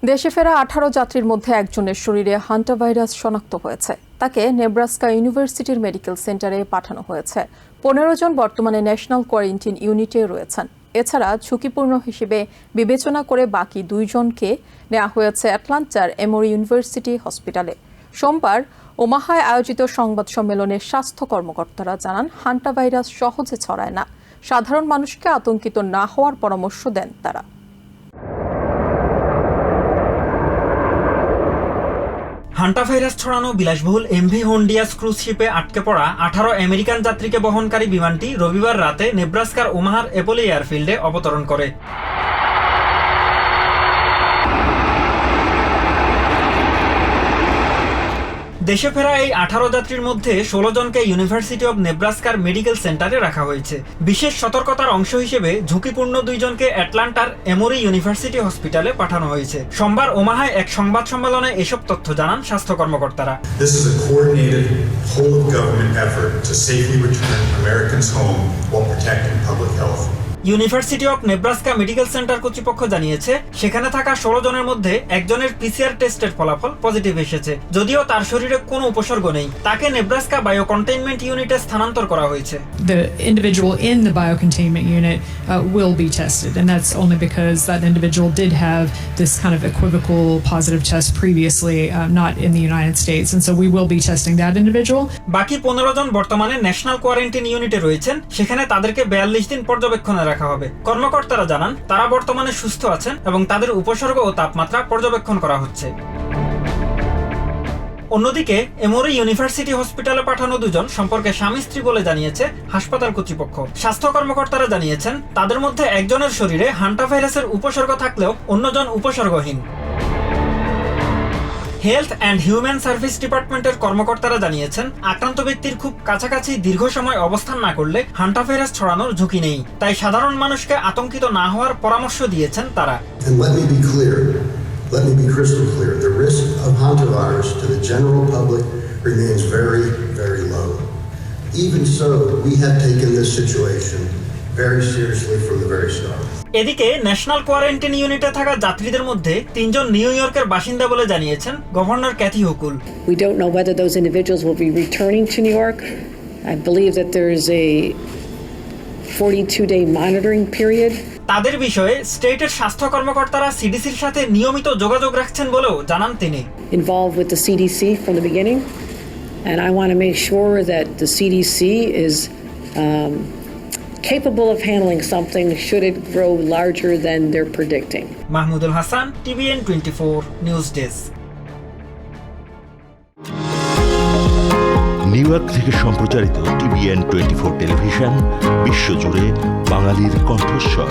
দেশে ফেরা 18 যাত্রীর মধ্যে একজনের শরীরে হান্টাভাইরাস শনাক্ত হয়েছে। তাকে নেব্রাস্কা ইউনিভার্সিটির মেডিকেল সেন্টারে পাঠানো হয়েছে। 15 জন বর্তমানে ন্যাশনাল কোয়ারেন্টাইন ইউনিটে রয়েছেন। এছাড়া ঝুঁকিপূর্ণ হিসেবে বিবেচনা করে বাকি 2 জনকে নেওয়া হয়েছে অ্যাটলান্টার এমোরি ইউনিভার্সিটি হসপিটালে। সোমবার ওমাহায় আয়োজিত সংবাদ সম্মেলনে স্বাস্থ্য কর্মকর্তারা জানান, হান্টাভাইরাস সহজে ছড়ায় না। সাধারণ মানুষকে আতঙ্কিত না হওয়ার পরামর্শ দেন তারা। হান্টাভাইরাস ছড়ানো বিলাসবহুল এমভি হন্ডিয়াস ক্রুজ শিপে আটকে পড়া 18 আমেরিকান যাত্রীকে বহনকারী বিমানটি রবিবার রাতে নেব্রাস্কার ওমাহার এপোলি এয়ারফিল্ডে অবতরণ করে। দেশে ফেরা এই 18 যাত্রীর মধ্যে 16 জনকে ইউনিভার্সিটি অব নেব্রাস্কার মেডিকেল সেন্টারে রাখা হয়েছে। বিশেষ সতর্কতার অংশ হিসেবে ঝুঁকিপূর্ণ 2 জনকে অ্যাটলান্টার এমোরি ইউনিভার্সিটি হসপিটালে পাঠানো হয়েছে। সোমবার ওমাহায় এক সংবাদ সম্মেলনে এসব তথ্য জানান স্বাস্থ্য কর্মকর্তারা। This is a coordinated whole of government effort to safely return Americans home while protecting public health. University of Nebraska medical centre কর্তৃপক্ষ জানিয়েছে, সেখানে থাকা 16 জনের মধ্যে একজনের পিসিআর টেস্টের ফলাফল পজিটিভ এসেছে। যদিও তার শরীরে কোনো উপসর্গ নেই, তাকে নেব্রাস্কা বায়ো কন্টেইনমেন্ট ইউনিটে স্থানান্তর করা হয়েছে। The individual in the biocontainment unit will be tested, and that's only because that individual did have this kind of equivocal positive test previously, not in the United States, and so we will be testing that individual. বাকি 15 জন বর্তমানে national quarantine ইউনিটে রয়েছেন। সেখানে তাদেরকে 42 দিন পর্যবেক্ষণে রাখা হবে। কর্মকর্তারা জানান, তারা বর্তমানে সুস্থ আছেন এবং তাদের উপসর্গ ও তাপমাত্রা পর্যবেক্ষণ করা হচ্ছে। অন্যদিকে এমোরি ইউনিভার্সিটি হসপিটালে পাঠানো 2 জন সম্পর্কে স্বামী স্ত্রী বলে জানিয়েছে হাসপাতাল কর্তৃপক্ষ। স্বাস্থ্য কর্মকর্তারা জানিয়েছেন, তাদের মধ্যে একজনের শরীরে হান্টাভাইরাসের উপসর্গ থাকলেও অন্যজন উপসর্গহীন। হেলথ অ্যান্ড হিউম্যান সার্ভিস ডিপার্টমেন্টের কর্মকর্তারা জানিয়েছেন, আক্রান্ত ব্যক্তির খুব কাছাকাছি দীর্ঘ সময় অবস্থান না করলে হান্টাভাইরাস ছড়ানোর ঝুঁকি নেই। তাই সাধারণ মানুষকে আতঙ্কিত না হওয়ার পরামর্শ দিয়েছেন তারা। Let me be crystal clear. The risk of hantavirus to the general public remains very, very low. Even so, we have taken this situation very seriously from the very start. এদিকে ন্যাশনাল কোয়ারেন্টাইন ইউনিটে থাকা যাত্রীদের মধ্যে 3 জন new ইয়র্কের বাসিন্দা বলে জানিয়েছেন governor Kathy Hochul. We don't know whether those individuals will be returning to New York. I believe that there is a 42-day monitoring period. তাদের বিষয়ে স্টেটের স্বাস্থ্য কর্মকর্তারা সিডিসির সাথে নিয়মিত যোগাযোগ রাখছেন বলেও জানান তিনি। Involved with the CDC from the beginning, and I want to make sure that the CDC is capable of handling something should it grow larger than they're predicting. Mahmudul Hasan, TVN 24 news desk. New York থেকে সম্প্রচারিত TVN 24 television বিশ্বজুড়ে বাঙালির কণ্ঠস্বর।